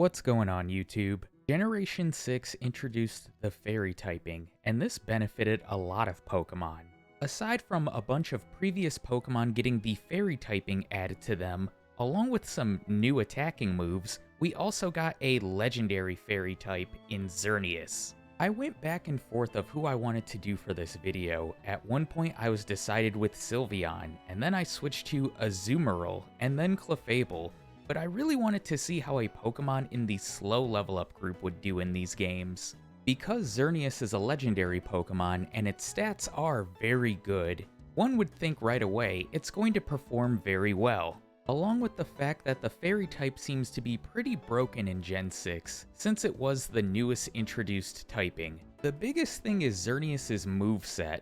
What's going on YouTube? Generation 6 introduced the fairy typing, and this benefited a lot of Pokemon. Aside from a bunch of previous Pokemon getting the fairy typing added to them, along with some new attacking moves, we also got a legendary fairy type in Xerneas. I went back and forth of who I wanted to do for this video. At one point I was decided with Sylveon, and then I switched to Azumarill, and then Clefable, but I really wanted to see how a Pokemon in the slow level up group would do in these games. Because Xerneas is a legendary Pokemon and its stats are very good, one would think right away it's going to perform very well. Along with the fact that the fairy type seems to be pretty broken in Gen 6, since it was the newest introduced typing. The biggest thing is Xerneas' moveset.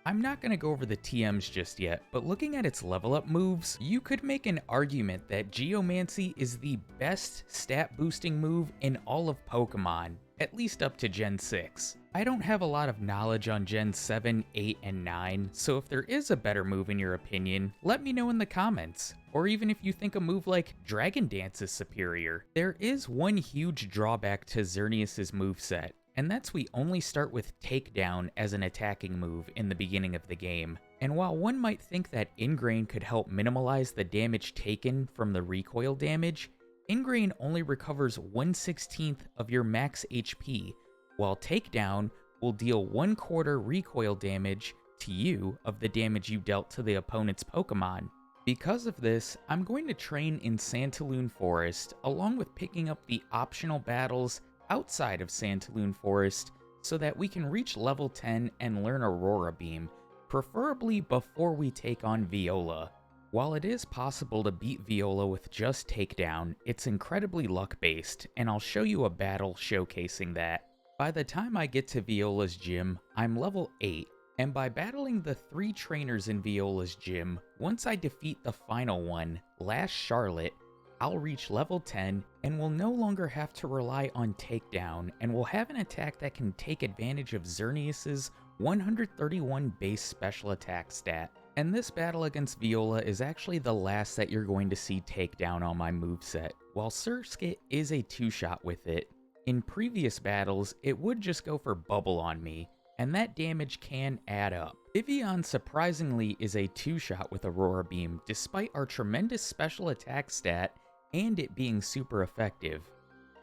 I'm not going to go over the TMs just yet, but looking at its level up moves, you could make an argument that Geomancy is the best stat boosting move in all of Pokemon, at least up to Gen 6. I don't have a lot of knowledge on Gen 7, 8, and 9, so if there is a better move in your opinion, let me know in the comments. Or even if you think a move like Dragon Dance is superior. There is one huge drawback to Xerneas' moveset, and that's we only start with Takedown as an attacking move in the beginning of the game. And while one might think that Ingrain could help minimize the damage taken from the recoil damage, Ingrain only recovers 1/16 of your max HP, while Takedown will deal 1/4 recoil damage to you of the damage you dealt to the opponent's Pokemon. Because of this, I'm going to train in Santaloon Forest, along with picking up the optional battles outside of Santaloon Forest so that we can reach level 10 and learn Aurora Beam, preferably before we take on Viola. While it is possible to beat Viola with just Takedown, it's incredibly luck-based, and I'll show you a battle showcasing that. By the time I get to Viola's gym, I'm level 8, and by battling the 3 trainers in Viola's gym, once I defeat the final one, Last Charlotte, I'll reach level 10 and will no longer have to rely on Takedown, and will have an attack that can take advantage of Xerneas' 131 base special attack stat. And this battle against Viola is actually the last that you're going to see Takedown on my moveset. While Surskit is a 2-shot with it, in previous battles it would just go for Bubble on me, and that damage can add up. Vivillon surprisingly is a 2-shot with Aurora Beam, despite our tremendous special attack stat and it being super effective.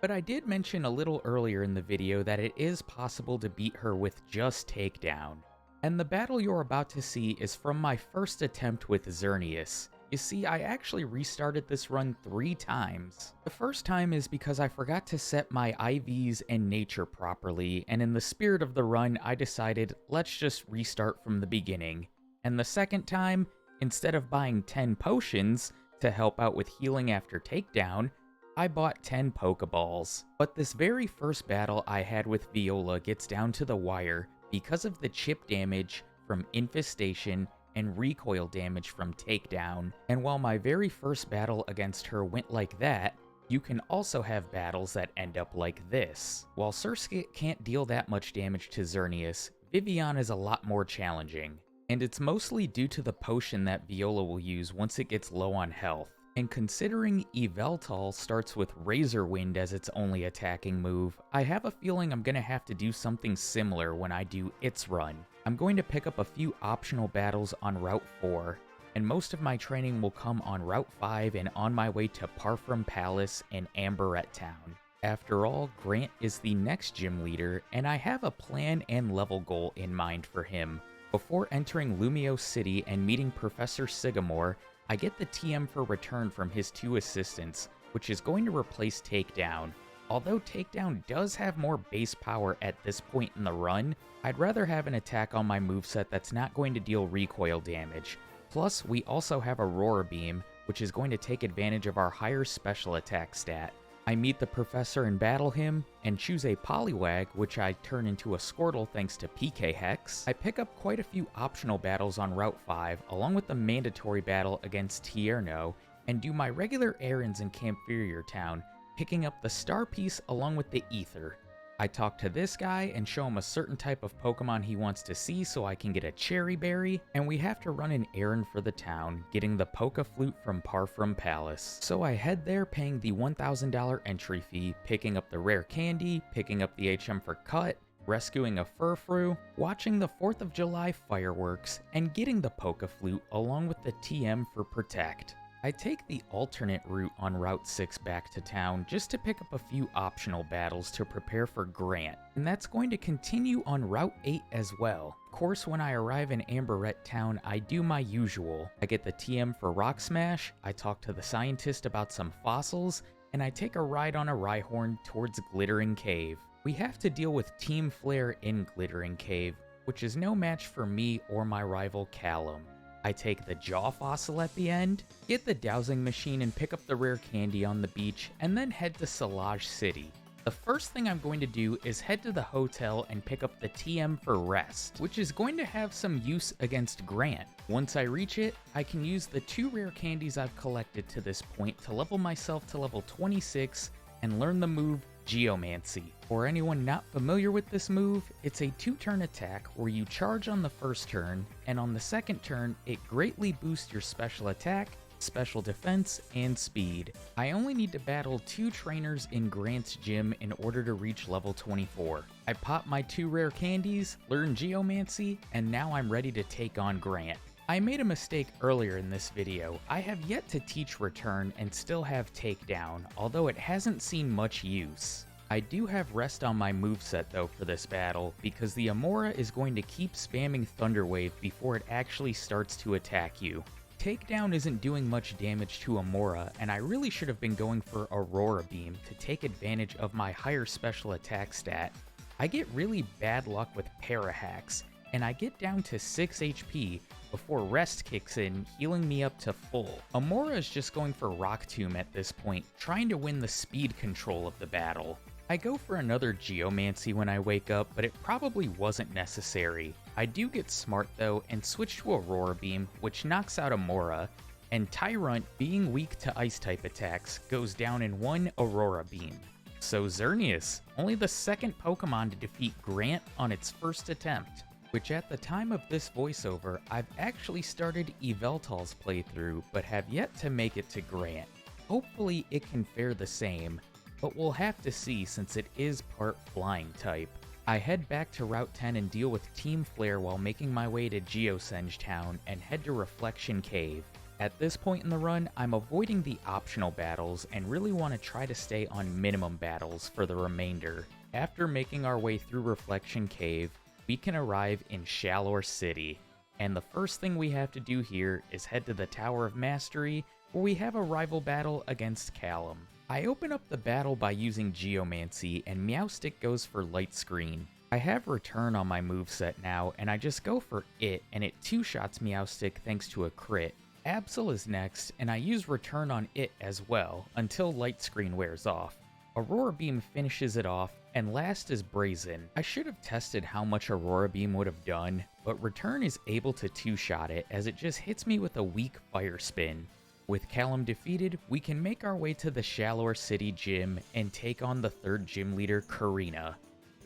But I did mention a little earlier in the video that it is possible to beat her with just Takedown. And the battle you're about to see is from my first attempt with Xerneas. You see, I actually restarted this run 3 times. The first time is because I forgot to set my IVs and nature properly, and in the spirit of the run, I decided, let's just restart from the beginning. And the second time, instead of buying 10 potions to help out with healing after Takedown, I bought 10 Pokeballs. But this very first battle I had with Viola gets down to the wire because of the chip damage from Infestation and recoil damage from Takedown. And while my very first battle against her went like that, you can also have battles that end up like this. While Surskit can't deal that much damage to Xerneas, Vivillon is a lot more challenging. And it's mostly due to the potion that Viola will use once it gets low on health. And considering Yveltal starts with Razor Wind as its only attacking move, I have a feeling I'm going to have to do something similar when I do its run. I'm going to pick up a few optional battles on Route 4, and most of my training will come on Route 5 and on my way to Parfum Palace and Amberette Town. After all, Grant is the next gym leader, and I have a plan and level goal in mind for him. Before entering Lumiose City and meeting Professor Sycamore, I get the TM for return from his 2 assistants, which is going to replace Takedown. Although Takedown does have more base power at this point in the run, I'd rather have an attack on my moveset that's not going to deal recoil damage. Plus, we also have Aurora Beam, which is going to take advantage of our higher special attack stat. I meet the professor and battle him, and choose a Poliwag, which I turn into a Squirtle thanks to PK Hex. I pick up quite a few optional battles on Route 5, along with the mandatory battle against Tierno, and do my regular errands in Camphirier Town, picking up the Star Piece along with the Ether. I talk to this guy and show him a certain type of Pokemon he wants to see so I can get a Cherry Berry, and we have to run an errand for the town, getting the Poke Flute from Parfrum Palace. So I head there paying the $1,000 entry fee, picking up the rare candy, picking up the HM for Cut, rescuing a Furfrou, watching the 4th of July fireworks, and getting the Poke Flute along with the TM for Protect. I take the alternate route on Route 6 back to town just to pick up a few optional battles to prepare for Grant, and that's going to continue on Route 8 as well. Of course, when I arrive in Amberette Town, I do my usual. I get the TM for Rock Smash, I talk to the scientist about some fossils, and I take a ride on a Rhyhorn towards Glittering Cave. We have to deal with Team Flare in Glittering Cave, which is no match for me or my rival Callum. I take the Jaw Fossil at the end, get the dowsing machine and pick up the rare candy on the beach, and then head to Solage City. The first thing I'm going to do is head to the hotel and pick up the TM for Rest, which is going to have some use against Grant. Once I reach it, I can use the 2 rare candies I've collected to this point to level myself to level 26 and learn the move Geomancy. For anyone not familiar with this move, it's a 2-turn attack where you charge on the first turn, and on the second turn, it greatly boosts your special attack, special defense, and speed. I only need to battle 2 trainers in Grant's gym in order to reach level 24. I pop my 2 rare candies, learn Geomancy, and now I'm ready to take on Grant. I made a mistake earlier in this video. I have yet to teach Return and still have Takedown, although it hasn't seen much use. I do have Rest on my moveset though for this battle, because the Amora is going to keep spamming Thunder Wave before it actually starts to attack you. Takedown isn't doing much damage to Amora, and I really should have been going for Aurora Beam to take advantage of my higher special attack stat. I get really bad luck with Parahacks, and I get down to 6 HP before Rest kicks in, healing me up to full. Amora is just going for Rock Tomb at this point, trying to win the speed control of the battle. I go for another Geomancy when I wake up, but it probably wasn't necessary. I do get smart though and switch to Aurora Beam, which knocks out Amora, and Tyrunt, being weak to Ice type attacks, goes down in 1 Aurora Beam. So Xerneas, only the 2nd Pokemon to defeat Grant on its first attempt, which at the time of this voiceover, I've actually started Yveltal's playthrough, but have yet to make it to Grant. Hopefully it can fare the same, but we'll have to see since it is part flying type. I head back to Route 10 and deal with Team Flare while making my way to Geosenge Town and head to Reflection Cave. At this point in the run, I'm avoiding the optional battles and really want to try to stay on minimum battles for the remainder. After making our way through Reflection Cave, we can arrive in Shalour City, and the first thing we have to do here is head to the Tower of Mastery, where we have a rival battle against Callum. I open up the battle by using Geomancy, and Meowstic goes for Light Screen. I have Return on my moveset now, and I just go for it, and it 2-shots Meowstic thanks to a crit. Absol is next, and I use Return on it as well, until Light Screen wears off. Aurora Beam finishes it off, and last is Brazen. I should have tested how much Aurora Beam would have done, but Return is able to 2-shot it as it just hits me with a weak Fire Spin. With Callum defeated, we can make our way to the Shalour City gym and take on the 3rd gym leader, Korrina.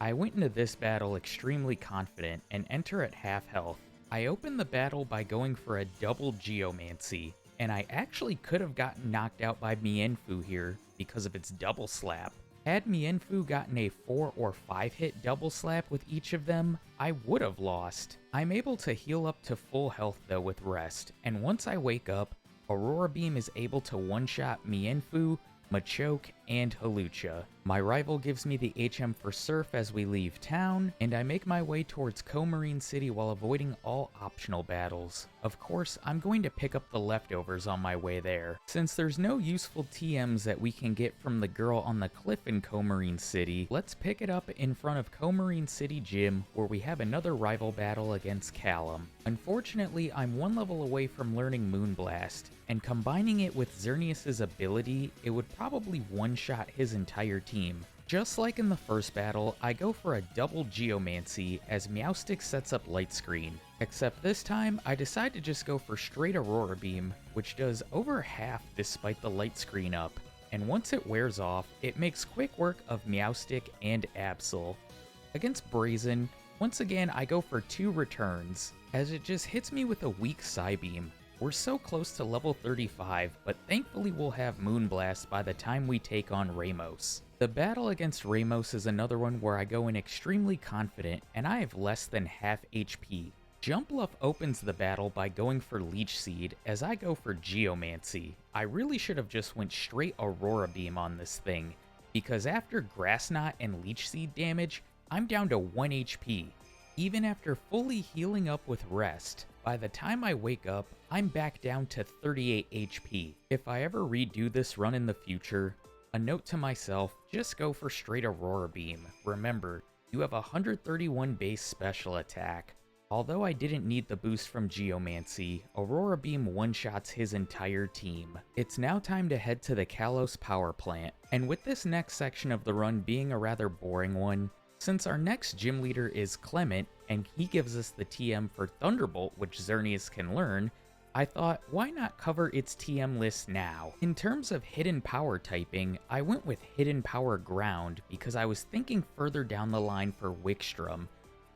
I went into this battle extremely confident and enter at half health. I opened the battle by going for a double Geomancy, and I actually could have gotten knocked out by Mienfoo here because of its double slap. Had Mienfoo gotten a 4 or 5 hit double slap with each of them, I would have lost. I'm able to heal up to full health though with Rest, and once I wake up, Aurora Beam is able to one-shot Mienfoo, Machoke, and Hawlucha. My rival gives me the HM for Surf as we leave town, and I make my way towards Coumarine City while avoiding all optional battles. Of course, I'm going to pick up the leftovers on my way there. Since there's no useful TMs that we can get from the girl on the cliff in Coumarine City, let's pick it up in front of Coumarine City Gym, where we have another rival battle against Callum. Unfortunately, I'm 1 level away from learning Moonblast, and combining it with Xerneas' ability, it would probably one-shot his entire team. Just like in the first battle, I go for a double Geomancy as Meowstic sets up Light Screen. Except this time, I decide to just go for straight Aurora Beam, which does over half despite the Light Screen up, and once it wears off, it makes quick work of Meowstic and Absol. Against Brazen, once again I go for 2 returns, as it just hits me with a weak Psybeam. We're so close to level 35, but thankfully we'll have Moonblast by the time we take on Ramos. The battle against Ramos is another one where I go in extremely confident, and I have less than half HP. Jumpluff opens the battle by going for Leech Seed, as I go for Geomancy. I really should have just went straight Aurora Beam on this thing, because after Grass Knot and Leech Seed damage, I'm down to 1 HP. Even after fully healing up with rest, by the time I wake up, I'm back down to 38 HP. If I ever redo this run in the future, a note to myself, just go for straight Aurora Beam. Remember, you have 131 base special attack. Although I didn't need the boost from Geomancy, Aurora Beam one-shots his entire team. It's now time to head to the Kalos power plant, and with this next section of the run being a rather boring one, since our next gym leader is Clemont, and he gives us the TM for Thunderbolt, which Xerneas can learn, I thought, why not cover its TM list now? In terms of hidden power typing, I went with hidden power ground because I was thinking further down the line for Wickstrom,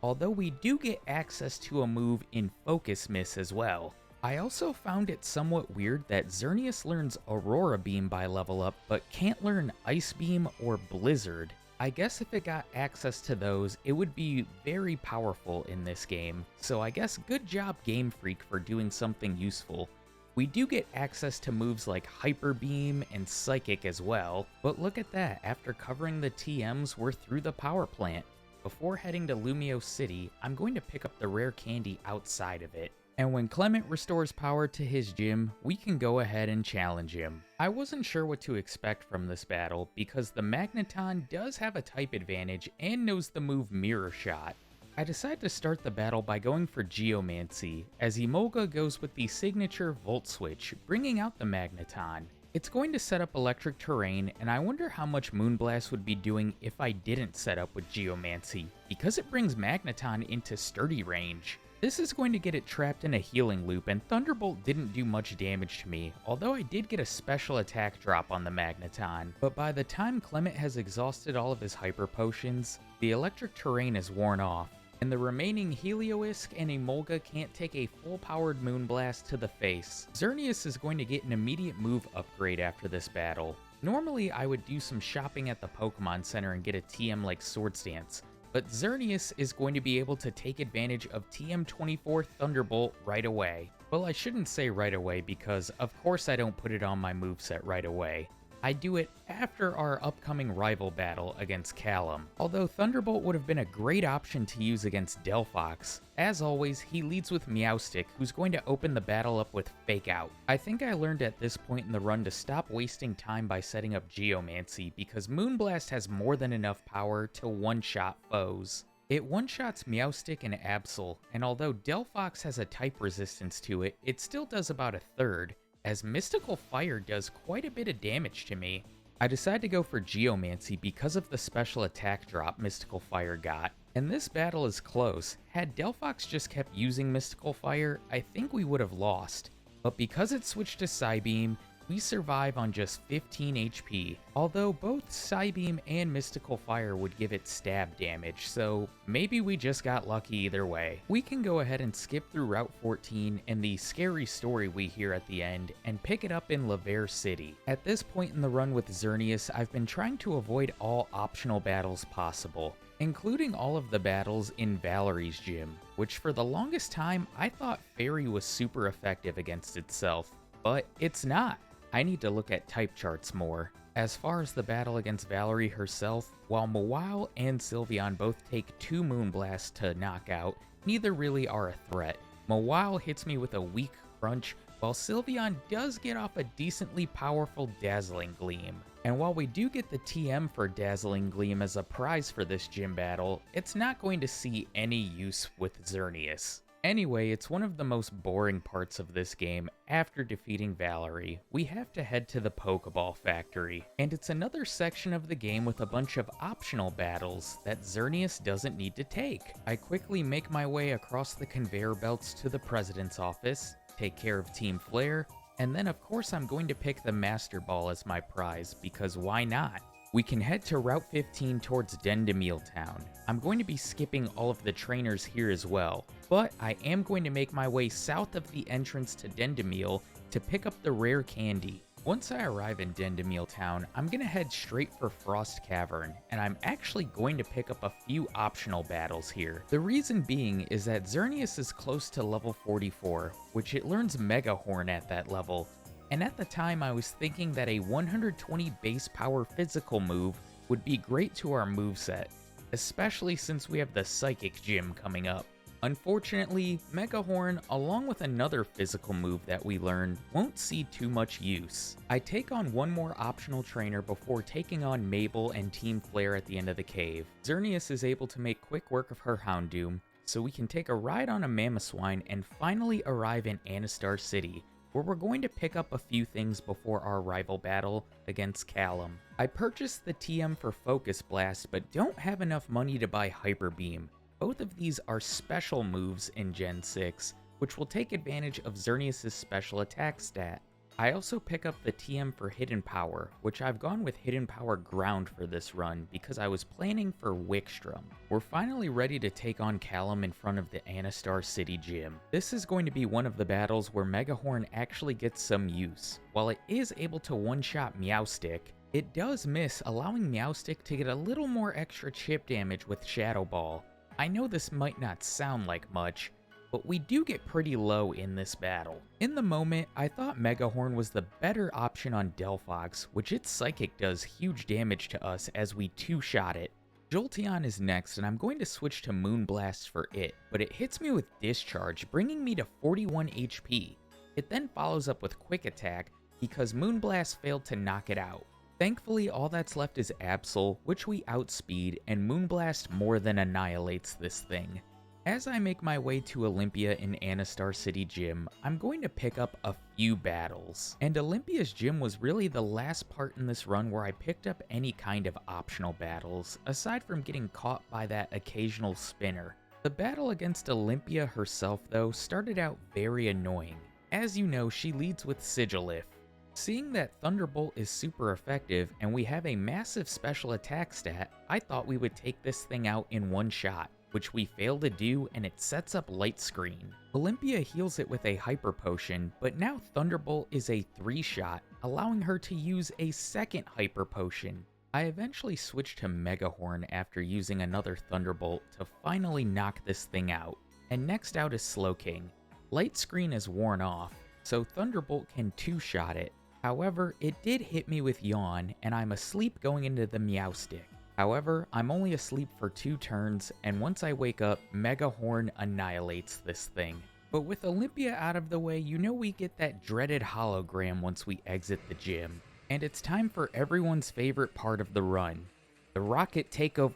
although we do get access to a move in Focus Miss as well. I also found it somewhat weird that Xerneas learns Aurora Beam by level up, but can't learn Ice Beam or Blizzard. I guess if it got access to those, it would be very powerful in this game, so I guess good job Game Freak for doing something useful. We do get access to moves like Hyper Beam and Psychic as well, but look at that, after covering the TMs, we're through the power plant. Before heading to Lumiose City, I'm going to pick up the rare candy outside of it. And when Clemont restores power to his gym, we can go ahead and challenge him. I wasn't sure what to expect from this battle because the Magneton does have a type advantage and knows the move Mirror Shot. I decide to start the battle by going for Geomancy, as Emolga goes with the signature Volt Switch, bringing out the Magneton. It's going to set up Electric Terrain, and I wonder how much Moonblast would be doing if I didn't set up with Geomancy, because it brings Magneton into sturdy range. This is going to get it trapped in a healing loop, and Thunderbolt didn't do much damage to me, although I did get a special attack drop on the Magneton. But by the time Clemont has exhausted all of his Hyper Potions, the Electric Terrain is worn off, and the remaining Heliolisk and Emolga can't take a full-powered Moonblast to the face. Xerneas is going to get an immediate move upgrade after this battle. Normally, I would do some shopping at the Pokemon Center and get a TM like Swords Dance, but Xerneas is going to be able to take advantage of TM24 Thunderbolt right away. Well, I shouldn't say right away because, of course, I don't put it on my moveset right away. I do it after our upcoming rival battle against Callum, although Thunderbolt would have been a great option to use against Delphox. As always, he leads with Meowstic, who's going to open the battle up with Fake Out. I think I learned at this point in the run to stop wasting time by setting up Geomancy, because Moonblast has more than enough power to one-shot foes. It one-shots Meowstic and Absol, and although Delphox has a type resistance to it, it still does about a third, as Mystical Fire does quite a bit of damage to me. I decide to go for Geomancy because of the special attack drop Mystical Fire got, and this battle is close. Had Delphox just kept using Mystical Fire, I think we would have lost, but because it switched to Psybeam, we survive on just 15 HP, although both Psybeam and Mystical Fire would give it stab damage, so maybe we just got lucky either way. We can go ahead and skip through Route 14 and the scary story we hear at the end, and pick it up in Laverre City. At this point in the run with Xerneas, I've been trying to avoid all optional battles possible, including all of the battles in Valerie's gym, which for the longest time I thought Fairy was super effective against itself, but it's not. I need to look at type charts more. As far as the battle against Valerie herself, while Mawile and Sylveon both take 2 Moonblasts to knock out, neither really are a threat. Mawile hits me with a weak Crunch, while Sylveon does get off a decently powerful Dazzling Gleam. And while we do get the TM for Dazzling Gleam as a prize for this gym battle, it's not going to see any use with Xerneas. Anyway, it's one of the most boring parts of this game. After defeating Valerie, we have to head to the Pokeball Factory, and it's another section of the game with a bunch of optional battles that Xerneas doesn't need to take. I quickly make my way across the conveyor belts to the President's office, take care of Team Flare, And then of course I'm going to pick the Master Ball as my prize, because why not? We can head to Route 15 towards DwunD Town. I'm going to be skipping all of the trainers here as well, but I am going to make my way south of the entrance to DwunD to pick up the rare candy. Once I arrive in DwunD Town, I'm going to head straight for Frost Cavern, and I'm actually going to pick up a few optional battles here. The reason being is that Xerneas is close to level 44, which it learns Mega Horn at that level, and at the time I was thinking that a 120 base power physical move would be great to our moveset, especially since we have the Psychic Gym coming up. Unfortunately, Mega Horn, along with another physical move that we learn, won't see too much use. I take on one more optional trainer before taking on Mabel and Team Flare at the end of the cave. Xerneas is able to make quick work of her Houndoom, so we can take a ride on a Mamoswine and finally arrive in Anastar City, where we're going to pick up a few things before our rival battle against Callum. I purchased the TM for Focus Blast, but don't have enough money to buy Hyper Beam. Both of these are special moves in Gen 6, which will take advantage of Xerneas' special attack stat. I also pick up the TM for Hidden Power, which I've gone with Hidden Power Ground for this run because I was planning for Wickstrom. We're finally ready to take on Callum in front of the Anastar City Gym. This is going to be one of the battles where Mega Horn actually gets some use. While it is able to one-shot Meowstic, it does miss, allowing Meowstic to get a little more extra chip damage with Shadow Ball. I know this might not sound like much, but we do get pretty low in this battle. In the moment, I thought Mega Horn was the better option on Delphox, which its Psychic does huge damage to us as we two-shot it. Jolteon is next, and I'm going to switch to Moonblast for it, but it hits me with Discharge, bringing me to 41 HP. It then follows up with Quick Attack, because Moonblast failed to knock it out. Thankfully, all that's left is Absol, which we outspeed, and Moonblast more than annihilates this thing. As I make my way to Olympia in Anastar City Gym, I'm going to pick up a few battles. And Olympia's gym was really the last part in this run where I picked up any kind of optional battles, aside from getting caught by that occasional spinner. The battle against Olympia herself, though, started out very annoying. As you know, she leads with Sigilif. Seeing that Thunderbolt is super effective and we have a massive special attack stat, I thought we would take this thing out in one shot, which we fail to do, and it sets up Light Screen. Olympia heals it with a Hyper Potion, but now Thunderbolt is a 3-shot, allowing her to use a second Hyper Potion. I eventually switched to Mega Horn after using another Thunderbolt to finally knock this thing out. And next out is Slowking. Light Screen is worn off, so Thunderbolt can 2-shot it. However, it did hit me with Yawn, and I'm asleep going into the Meowstic. However, I'm only asleep for 2 turns, and once I wake up, Mega Horn annihilates this thing. But with Olympia out of the way, you know we get that dreaded hologram once we exit the gym. And it's time for everyone's favorite part of the run. The rocket takeover,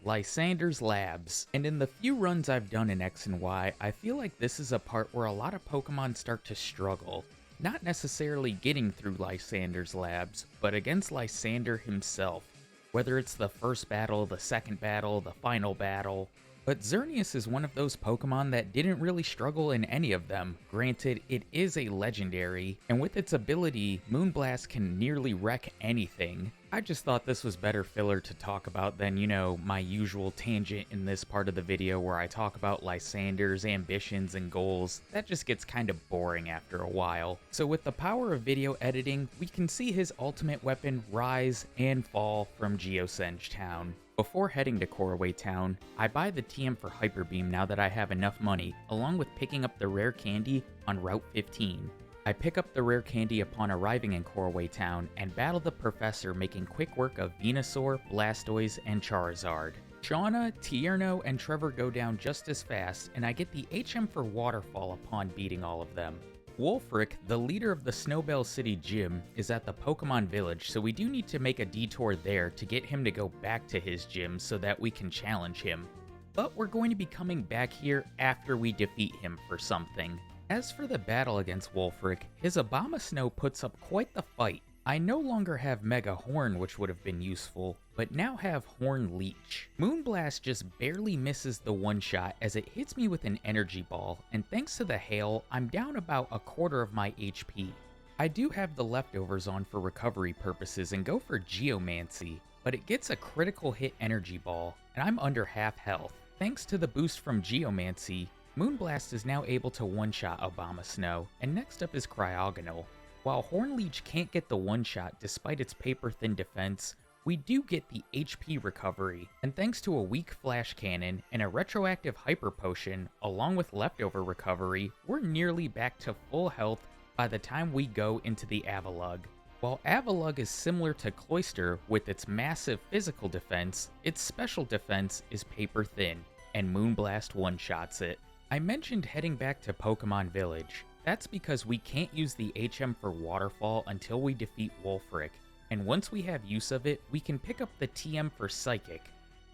Lysandre's labs. And in the few runs I've done in X and Y, I feel like this is a part where a lot of Pokemon start to struggle. Not necessarily getting through Lysandre's labs, but against Lysandre himself. Whether it's the first battle, the second battle, the final battle. But Xerneas is one of those Pokemon that didn't really struggle in any of them. Granted, it is a legendary, and with its ability, Moonblast can nearly wreck anything. I just thought this was better filler to talk about than, my usual tangent in this part of the video where I talk about Lysandre's ambitions and goals. That just gets kind of boring after a while. So with the power of video editing, we can see his ultimate weapon rise and fall from Geosenge Town. Before heading to Korrina Town, I buy the TM for Hyper Beam now that I have enough money, along with picking up the rare candy on Route 15. I pick up the rare candy upon arriving in Korrina Town and battle the professor, making quick work of Venusaur, Blastoise, and Charizard. Shauna, Tierno, and Trevor go down just as fast, and I get the HM for Waterfall upon beating all of them. Wulfric, the leader of the Snowbell City Gym, is at the Pokemon Village, so we do need to make a detour there to get him to go back to his gym so that we can challenge him. But we're going to be coming back here after we defeat him for something. As for the battle against Wulfric, his Abomasnow puts up quite the fight. I no longer have Mega Horn, which would have been useful, but now have Horn Leech. Moonblast just barely misses the one-shot as it hits me with an energy ball, and thanks to the hail, I'm down about a quarter of my HP. I do have the leftovers on for recovery purposes and go for Geomancy, but it gets a critical hit energy ball, and I'm under half health. Thanks to the boost from Geomancy, Moonblast is now able to one-shot Abomasnow, and next up is Cryogonal. While Hornleech can't get the one-shot despite its paper-thin defense, we do get the HP recovery, and thanks to a weak Flash Cannon and a retroactive Hyper Potion, along with leftover recovery, we're nearly back to full health by the time we go into the Avalugg. While Avalugg is similar to Cloyster with its massive physical defense, its special defense is paper thin, and Moonblast one-shots it. I mentioned heading back to Pokemon Village. That's because we can't use the HM for Waterfall until we defeat Wulfric, and once we have use of it, we can pick up the TM for Psychic.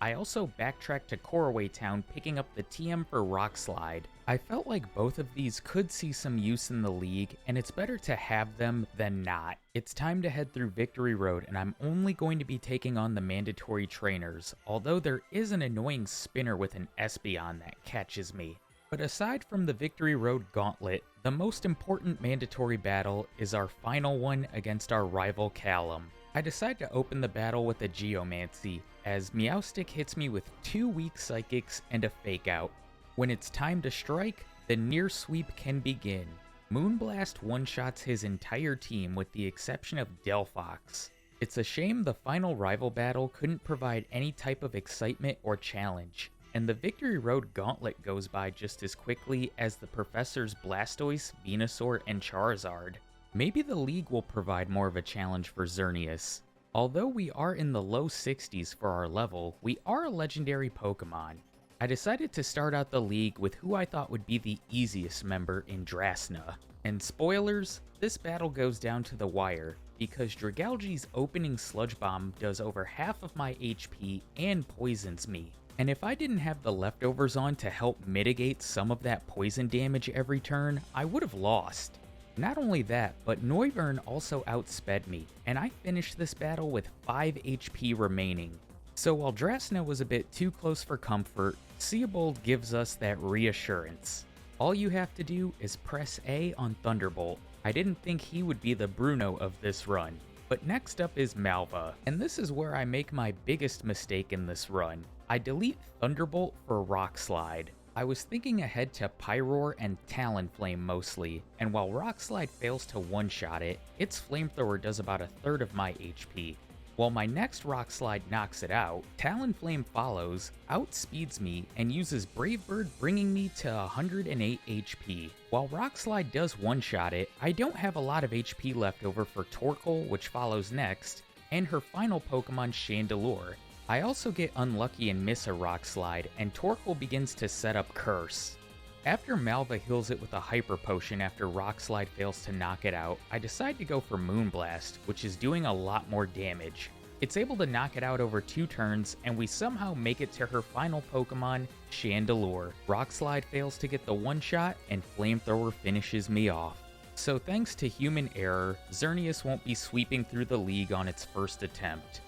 I also backtracked to Koraway Town picking up the TM for Rock Slide. I felt like both of these could see some use in the league, and it's better to have them than not. It's time to head through Victory Road, and I'm only going to be taking on the mandatory trainers, although there is an annoying spinner with an Espeon that catches me. But aside from the Victory Road Gauntlet, the most important mandatory battle is our final one against our rival Callum. I decide to open the battle with a Geomancy, as Meowstic hits me with 2 weak Psychics and a Fake Out. When it's time to strike, the near sweep can begin. Moonblast one-shots his entire team with the exception of Delphox. It's a shame the final rival battle couldn't provide any type of excitement or challenge, and the Victory Road Gauntlet goes by just as quickly as the Professor's Blastoise, Venusaur, and Charizard. Maybe the league will provide more of a challenge for Xerneas. Although we are in the low 60s for our level, we are a legendary Pokemon. I decided to start out the league with who I thought would be the easiest member in Drasna. And spoilers, this battle goes down to the wire, because Dragalge's opening Sludge Bomb does over half of my HP and poisons me. And if I didn't have the leftovers on to help mitigate some of that poison damage every turn, I would have lost. Not only that, but Noivern also outsped me, and I finished this battle with 5 HP remaining. So while Drasna was a bit too close for comfort, Seabold gives us that reassurance. All you have to do is press A on Thunderbolt. I didn't think he would be the Bruno of this run. But next up is Malva, and this is where I make my biggest mistake in this run. I delete Thunderbolt for Rock Slide. I was thinking ahead to Pyroar and Talonflame mostly, and while Rock Slide fails to one-shot it, its Flamethrower does about a third of my HP. While my next Rock Slide knocks it out, Talonflame follows, outspeeds me, and uses Brave Bird bringing me to 108 HP. While Rock Slide does one-shot it, I don't have a lot of HP left over for Torkoal, which follows next, and her final Pokemon Chandelure. I also get unlucky and miss a Rock Slide, and Torkoal begins to set up Curse. After Malva heals it with a Hyper Potion after Rock Slide fails to knock it out, I decide to go for Moonblast, which is doing a lot more damage. It's able to knock it out over 2 turns, and we somehow make it to her final Pokemon, Chandelure. Rock Slide fails to get the one-shot, and Flamethrower finishes me off. So thanks to human error, Xerneas won't be sweeping through the league on its first attempt.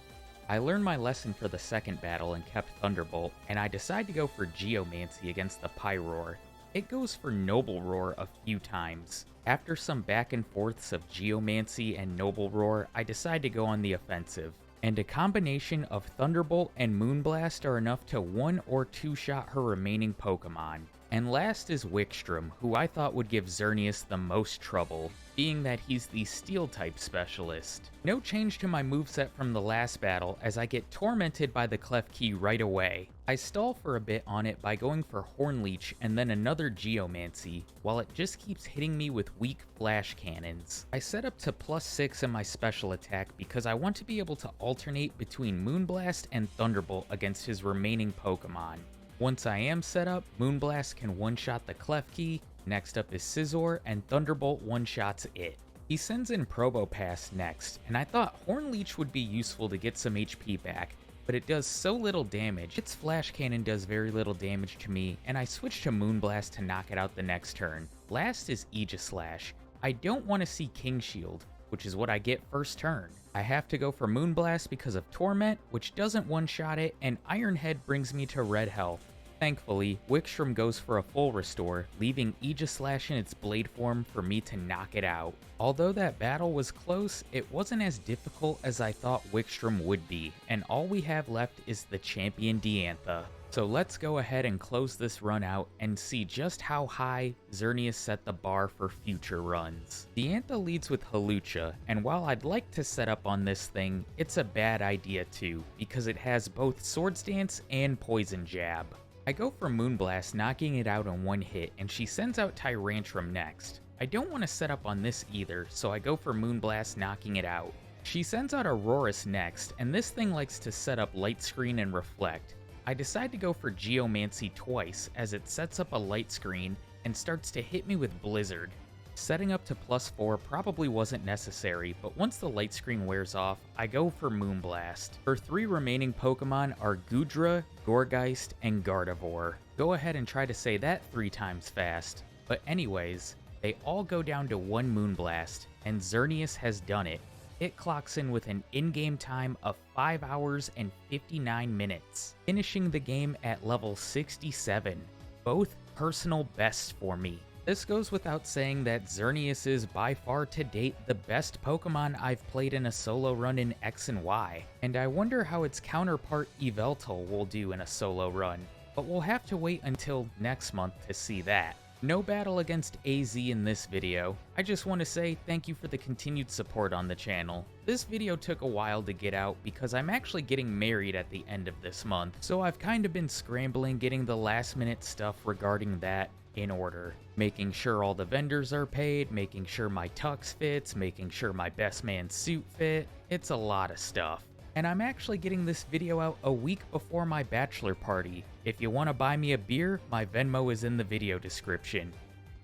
I learned my lesson for the second battle and kept Thunderbolt, and I decide to go for Geomancy against the Pyroar. It goes for Noble Roar a few times. After some back and forths of Geomancy and Noble Roar, I decide to go on the offensive. And a combination of Thunderbolt and Moonblast are enough to 1 or 2-shot her remaining Pokemon. And last is Wikstrom, who I thought would give Xerneas the most trouble, being that he's the Steel-type specialist. No change to my moveset from the last battle, as I get tormented by the Klefki right away. I stall for a bit on it by going for Hornleech and then another Geomancy, while it just keeps hitting me with weak Flash Cannons. I set up to +6 in my special attack because I want to be able to alternate between Moonblast and Thunderbolt against his remaining Pokemon. Once I am set up, Moonblast can one-shot the Klefki, next up is Scizor, and Thunderbolt one-shots it. He sends in Probopass next, and I thought Hornleech would be useful to get some HP back, but it does so little damage. Its Flash Cannon does very little damage to me, and I switch to Moonblast to knock it out the next turn. Last is Aegislash. I don't want to see King Shield, which is what I get first turn. I have to go for Moonblast because of Torment, which doesn't one-shot it, and Iron Head brings me to red health. Thankfully, Wikstrom goes for a full restore, leaving Aegislash in its blade form for me to knock it out. Although that battle was close, it wasn't as difficult as I thought Wikstrom would be, and all we have left is the champion Diantha. So let's go ahead and close this run out and see just how high Xerneas set the bar for future runs. Diantha leads with Hawlucha, and while I'd like to set up on this thing, it's a bad idea too, because it has both Swords Dance and Poison Jab. I go for Moonblast, knocking it out in one hit, and she sends out Tyrantrum next. I don't want to set up on this either, so I go for Moonblast, knocking it out. She sends out Aurorus next, and this thing likes to set up Light Screen and Reflect. I decide to go for Geomancy twice, as it sets up a light screen and starts to hit me with Blizzard. Setting up to +4 probably wasn't necessary, but once the light screen wears off, I go for Moonblast. Her 3 remaining Pokemon are Goodra, Gourgeist, and Gardevoir. Go ahead and try to say that 3 times fast. But anyways, they all go down to 1 Moonblast, and Xerneas has done it. It clocks in with an in-game time of 5 hours and 59 minutes, finishing the game at level 67, both personal bests for me. This goes without saying that Xerneas is by far to date the best Pokemon I've played in a solo run in X and Y, and I wonder how its counterpart Yveltal will do in a solo run, but we'll have to wait until next month to see that. No battle against AZ in this video. I just want to say thank you for the continued support on the channel. This video took a while to get out because I'm actually getting married at the end of this month, so I've kind of been scrambling getting the last minute stuff regarding that in order. Making sure all the vendors are paid, making sure my tux fits, making sure my best man suit fit. It's a lot of stuff. And I'm actually getting this video out a week before my bachelor party. If you want to buy me a beer, my Venmo is in the video description.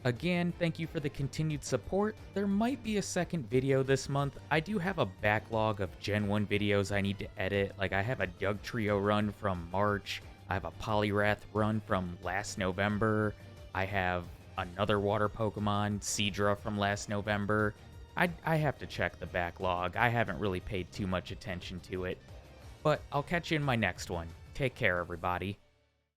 Again, thank you for the continued support. There might be a second video this month. I do have a backlog of Gen 1 videos I need to edit. Like, I have a Dugtrio run from March. I have a Poliwrath run from last November. I have another water Pokemon, Seadra, from last November. I have to check the backlog. I haven't really paid too much attention to it. But I'll catch you in my next one. Take care, everybody.